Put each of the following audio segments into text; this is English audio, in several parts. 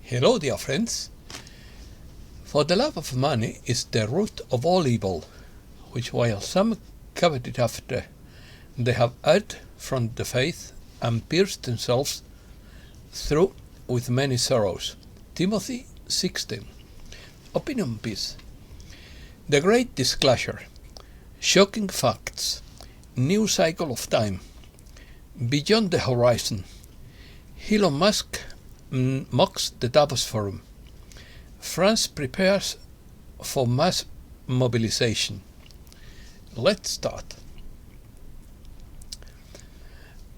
Hello, dear friends. For the love of money is the root of all evil, which while some coveted after, they have erred from the faith and pierced themselves through with many sorrows. Timothy 16. Opinion piece. The Great Disclosure. Shocking facts. New cycle of time. Beyond the horizon. Elon Musk mocks the Davos Forum. France prepares for mass mobilisation. Let's start.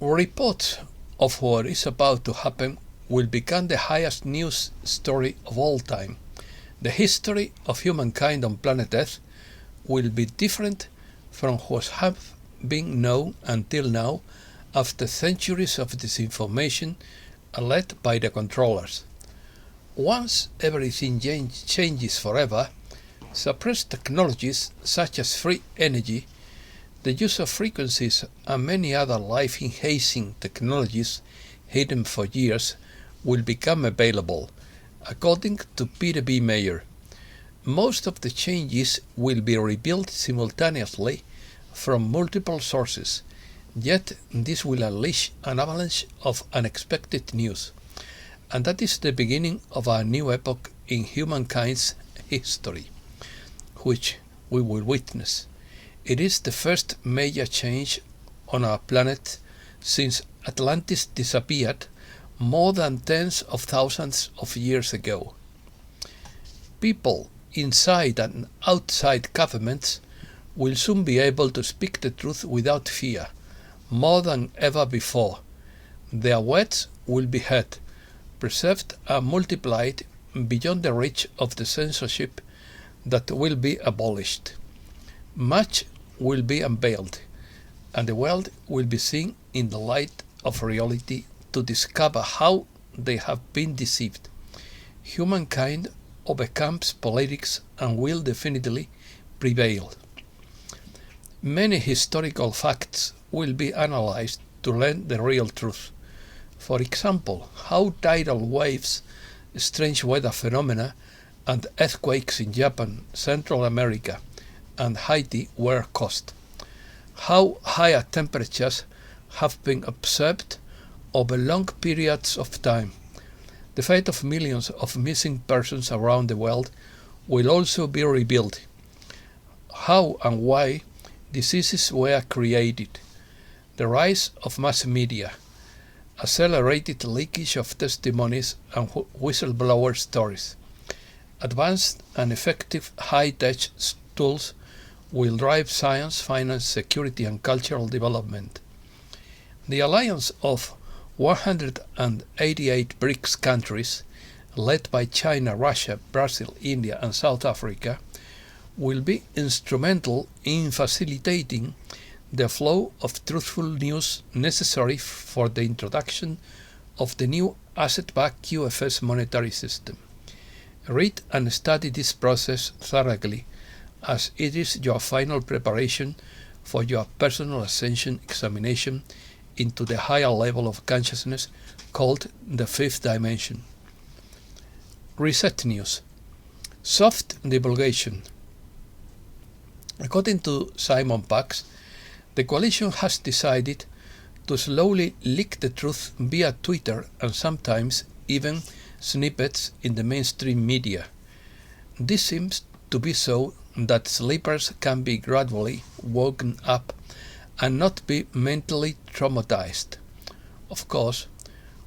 Reports of what is about to happen will become the highest news story of all time. The history of humankind on planet Earth will be different from what have been known until now after centuries of disinformation led by the controllers. Once everything changes forever, suppressed technologies such as free energy, the use of frequencies and many other life-enhancing technologies hidden for years will become available, according to Peter B. Mayer. Most of the changes will be rebuilt simultaneously from multiple sources, yet this will unleash an avalanche of unexpected news. And that is the beginning of a new epoch in humankind's history, which we will witness. It is the first major change on our planet since Atlantis disappeared more than tens of thousands of years ago. People inside and outside governments will soon be able to speak the truth without fear, more than ever before. Their words will be heard, preserved and multiplied beyond the reach of the censorship that will be abolished. Much will be unveiled, and the world will be seen in the light of reality to discover how they have been deceived. Humankind overcomes politics and will definitely prevail. Many historical facts will be analyzed to learn the real truth. For example, how tidal waves, strange weather phenomena, and earthquakes in Japan, Central America, and Haiti were caused. How higher temperatures have been observed over long periods of time. The fate of millions of missing persons around the world will also be revealed. How and why diseases were created. The rise of mass media, accelerated leakage of testimonies and whistleblower stories. Advanced and effective high-tech tools will drive science, finance, security and cultural development. The alliance of 188 BRICS countries, led by China, Russia, Brazil, India and South Africa, will be instrumental in facilitating the flow of truthful news necessary for the introduction of the new asset-backed QFS monetary system. Read and study this process thoroughly, as it is your final preparation for your personal ascension examination into the higher level of consciousness called the fifth dimension. Reset news. Soft divulgation. According to Simon Pax, the coalition has decided to slowly leak the truth via Twitter and sometimes even snippets in the mainstream media. This seems to be so that sleepers can be gradually woken up and not be mentally traumatized. Of course,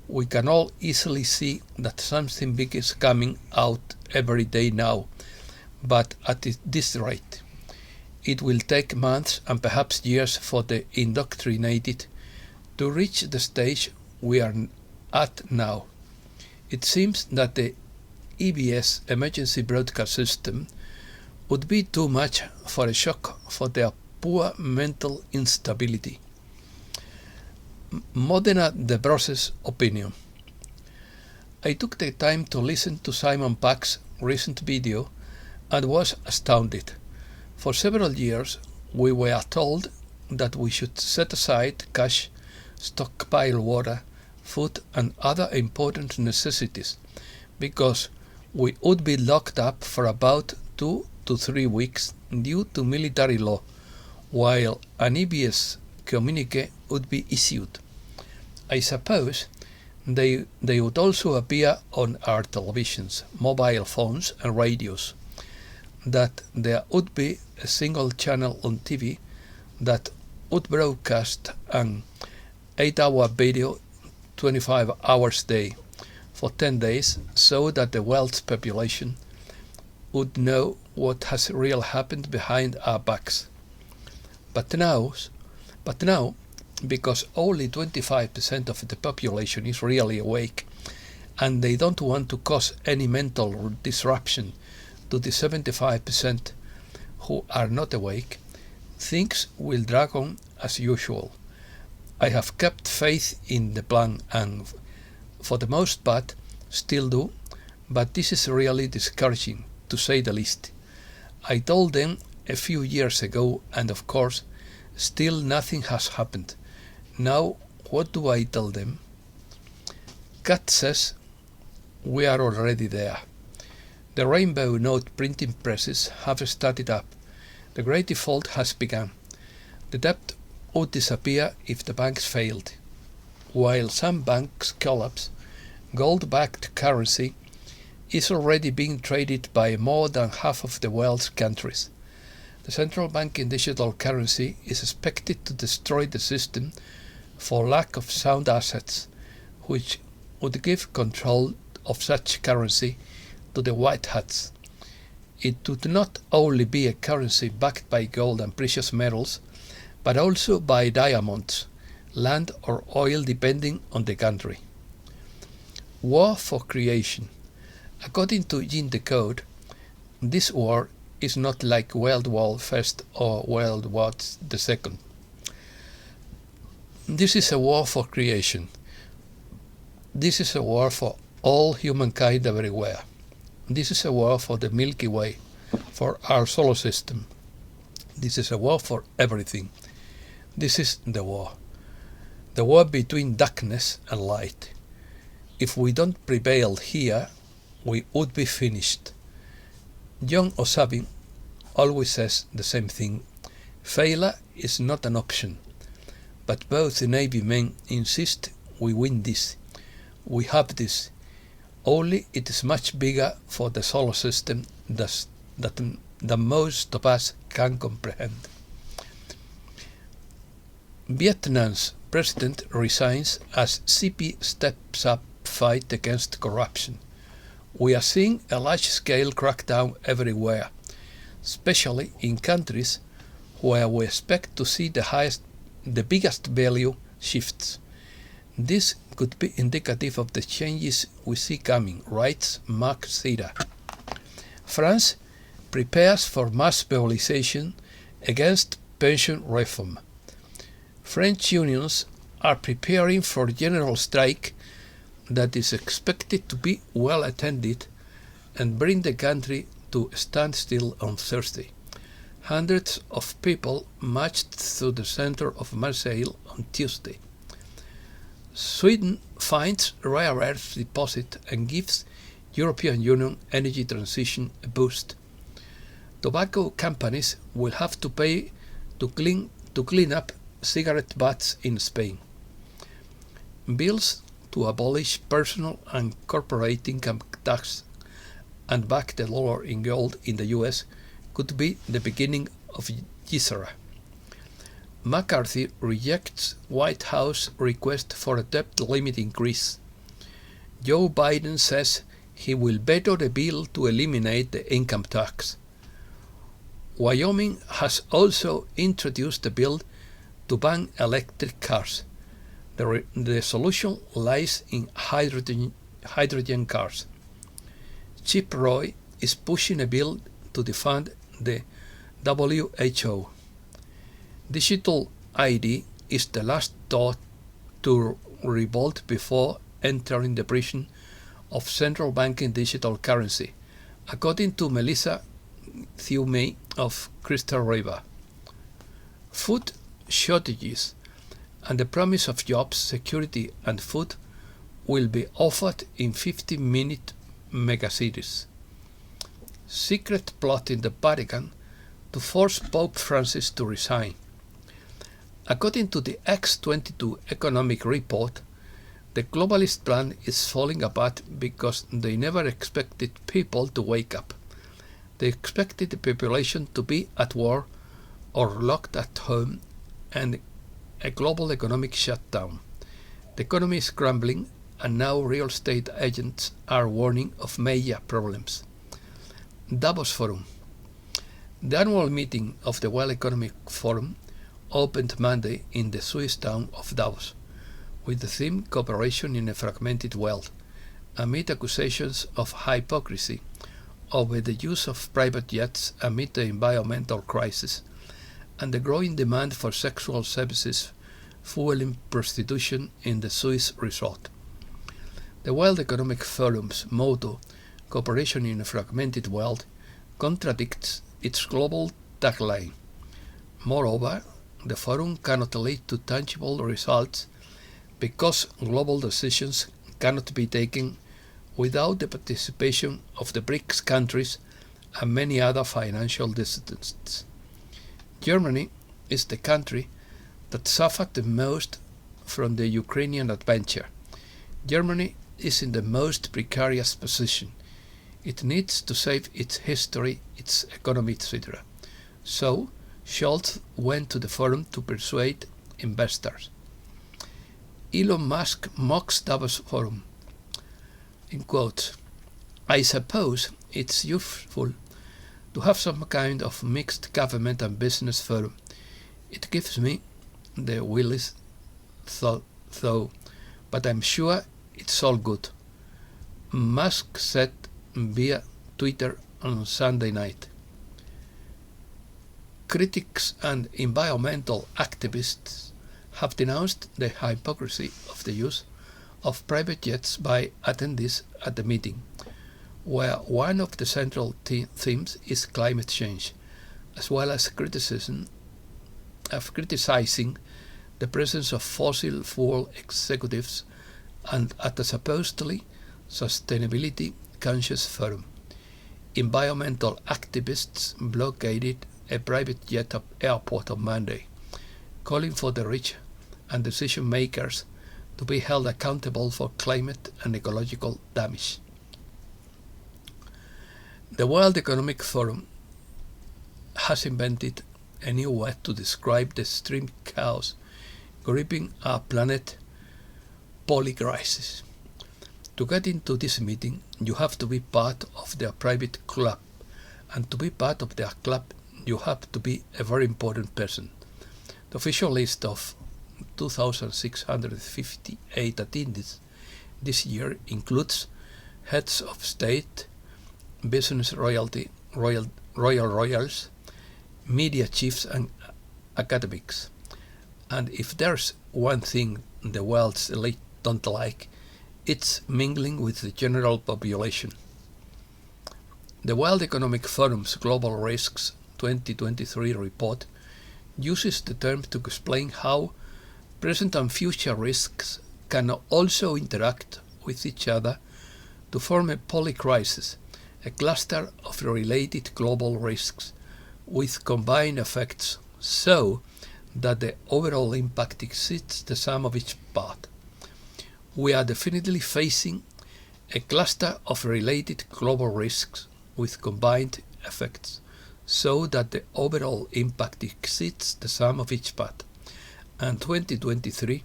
we can all easily see that something big is coming out every day now, but at this rate, it will take months and perhaps years for the indoctrinated to reach the stage we are at now. It seems that the EBS emergency broadcast system would be too much for a shock for their poor mental instability. Modena de Bros's opinion. I took the time to listen to Simon Pax's recent video and was astounded. For several years, we were told that we should set aside cash, stockpile water, food and other important necessities because we would be locked up for about 2 to 3 weeks due to military law, while an EBS communique would be issued. I suppose they would also appear on our televisions, mobile phones and radios, that there would be a single channel on TV that would broadcast an 8-hour video 25 hours a day for 10 days so that the world's population would know what has really happened behind our backs. But now, because only 25% of the population is really awake, and they don't want to cause any mental disruption to the 75% who are not awake, things will drag on as usual. I have kept faith in the plan and, for the most part, still do, but this is really discouraging, to say the least. I told them a few years ago, and of course, still nothing has happened. Now, what do I tell them? Kat says we are already there. The rainbow note printing presses have started up. The great default has begun. The debt would disappear if the banks failed. While some banks collapse, gold-backed currency is already being traded by more than half of the world's countries. The central banking digital currency is expected to destroy the system for lack of sound assets, which would give control of such currency to the white hats. It would not only be a currency backed by gold and precious metals, but also by diamonds, land or oil depending on the country. War for creation. According to Jean Decode, this war is not like World War I or World War II. This is a war for creation. This is a war for all humankind everywhere. This is a war for the Milky Way, for our solar system. This is a war for everything. This is the war. The war between darkness and light. If we don't prevail here, we would be finished. John O'Sabin always says the same thing. Failure is not an option. But both the Navy men insist we win this. We have this. Only it is much bigger for the solar system than most of us can comprehend. Vietnam's president resigns as CP steps up fight against corruption. We are seeing a large-scale crackdown everywhere, especially in countries where we expect to see the biggest value shifts. This could be indicative of the changes we see coming, writes Mark Sira. France prepares for mass mobilisation against pension reform. French unions are preparing for a general strike that is expected to be well attended and bring the country to a standstill on Thursday. Hundreds of people marched through the center of Marseille on Tuesday. Sweden finds rare earth deposit and gives European Union energy transition a boost. Tobacco companies will have to pay to clean up cigarette butts in Spain. Bills to abolish personal and corporate income tax and back the dollar in gold in the US could be the beginning of Gisara. McCarthy rejects White House request for a debt limit increase. Joe Biden says he will veto the bill to eliminate the income tax. Wyoming has also introduced a bill to ban electric cars. The solution lies in hydrogen cars. Chip Roy is pushing a bill to defund the WHO. Digital ID is the last thought to revolt before entering the prison of central banking digital currency, according to Melissa Thiumei of Crystal River. Food shortages and the promise of jobs security and food will be offered in 15-minute megacities. Secret plot in the Vatican to force Pope Francis to resign. According to the X22 economic report, the globalist plan is falling apart because they never expected people to wake up. They expected the population to be at war or locked at home and a global economic shutdown. The economy is crumbling and now real estate agents are warning of major problems. Davos Forum. The annual meeting of the World Economic Forum opened Monday in the Swiss town of Davos, with the theme Cooperation in a Fragmented World, amid accusations of hypocrisy over the use of private jets amid the environmental crisis and the growing demand for sexual services fueling prostitution in the Swiss resort. The World Economic Forum's motto, Cooperation in a Fragmented World, contradicts its global tagline. Moreover, the forum cannot lead to tangible results because global decisions cannot be taken without the participation of the BRICS countries and many other financial dissidents. Germany is the country that suffered the most from the Ukrainian adventure. Germany is in the most precarious position. It needs to save its history, its economy, etc. So, Scholz went to the forum to persuade investors. Elon Musk mocks Davos Forum. In quotes, I suppose it's useful to have some kind of mixed government and business forum. It gives me the willies though, but I'm sure it's all good, Musk said via Twitter on Sunday night. Critics and environmental activists have denounced the hypocrisy of the use of private jets by attendees at the meeting, where one of the central themes is climate change, as well as criticizing the presence of fossil fuel executives and at a supposedly sustainability-conscious forum. Environmental activists blockaded a private jet airport on Monday, calling for the rich and decision makers to be held accountable for climate and ecological damage. The World Economic Forum has invented a new word to describe the extreme chaos gripping our planet, polycrisis. To get into this meeting, you have to be part of their private club, and to be part of their club, you have to be a very important person. The official list of 2,658 attendees this year includes heads of state, business royals, media chiefs and academics. And if there's one thing the world's elite don't like, it's mingling with the general population. The World Economic Forum's Global Risks 2023 report uses the term to explain how present and future risks can also interact with each other to form a polycrisis, a cluster of related global risks with combined effects so that the overall impact exceeds the sum of each part. We are definitely facing a cluster of related global risks with combined effects so that the overall impact exceeds the sum of each part, and 2023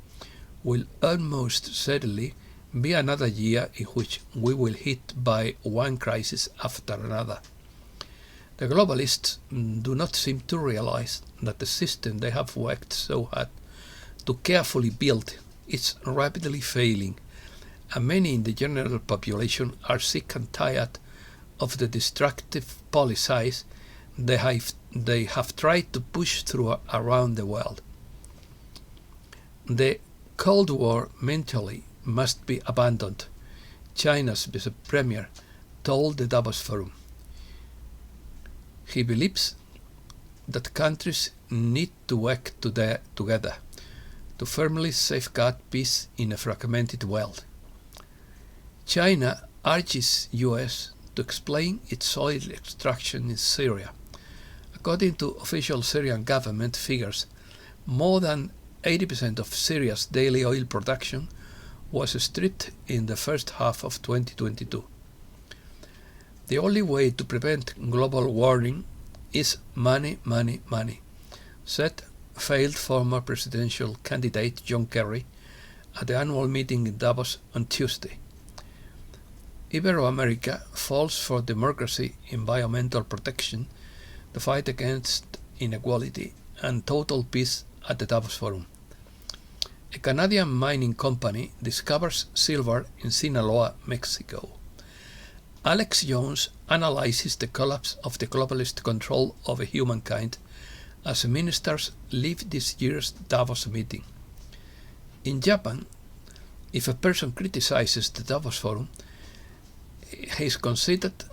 will almost certainly be another year in which we will hit by one crisis after another. The globalists do not seem to realize that the system they have worked so hard to carefully build is rapidly failing, and many in the general population are sick and tired of the destructive policies they have tried to push through around the world. The Cold War mentally must be abandoned, China's vice premier told the Davos Forum. He believes that countries need to work together to firmly safeguard peace in a fragmented world. China urges US to explain its oil extraction in Syria. According to official Syrian government figures, more than 80% of Syria's daily oil production was stripped in the first half of 2022. The only way to prevent global warming is money, money, money, said failed former presidential candidate John Kerry at the annual meeting in Davos on Tuesday. Ibero-America falls for democracy, environmental protection, the fight against inequality, and total peace at the Davos Forum. A Canadian mining company discovers silver in Sinaloa, Mexico. Alex Jones analyzes the collapse of the globalist control over humankind as ministers leave this year's Davos meeting. In Japan, if a person criticizes the Davos Forum, he is considered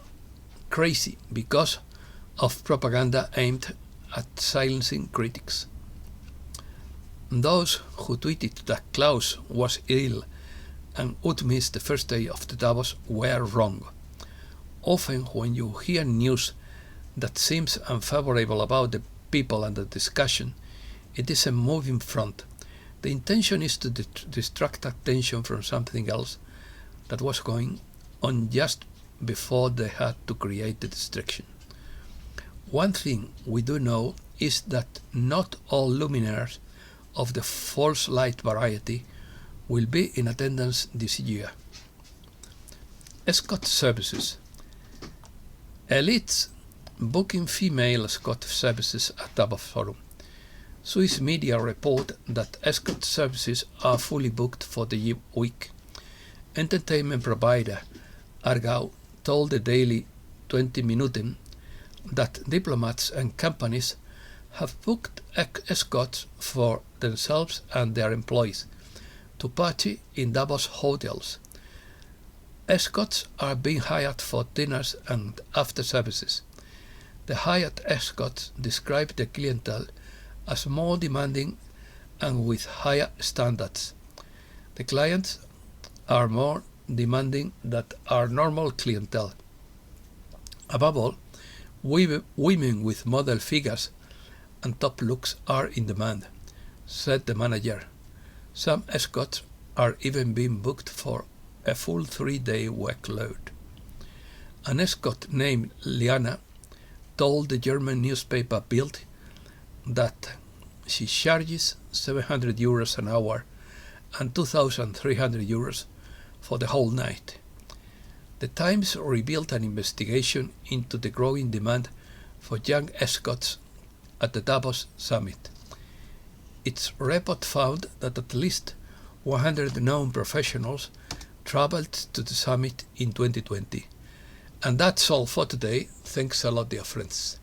crazy because of propaganda aimed at silencing critics. Those who tweeted that Klaus was ill and would miss the first day of the Davos were wrong. Often when you hear news that seems unfavorable about the people and the discussion, it is a moving front. The intention is to distract attention from something else that was going on just before they had to create the distraction. One thing we do know is that not all luminaries of the false light variety will be in attendance this year. Escort services. Elites booking female escort services at Davos Forum. Swiss media report that escort services are fully booked for the week. Entertainment provider Argao told the daily 20 Minuten that diplomats and companies have booked escorts for themselves and their employees to party in Davos hotels. Escorts are being hired for dinners and after services. The hired escorts describe the clientele as more demanding and with higher standards. The clients are more demanding than our normal clientele. Above all, women with model figures and top looks are in demand, said the manager. Some escorts are even being booked for a full 3-day workload. An escort named Liana told the German newspaper Bild that she charges €700 an hour and €2,300 for the whole night. The Times revealed an investigation into the growing demand for young escorts at the Davos summit. Its report found that at least 100 known professionals traveled to the summit in 2020. And that's all for today. Thanks a lot, dear friends.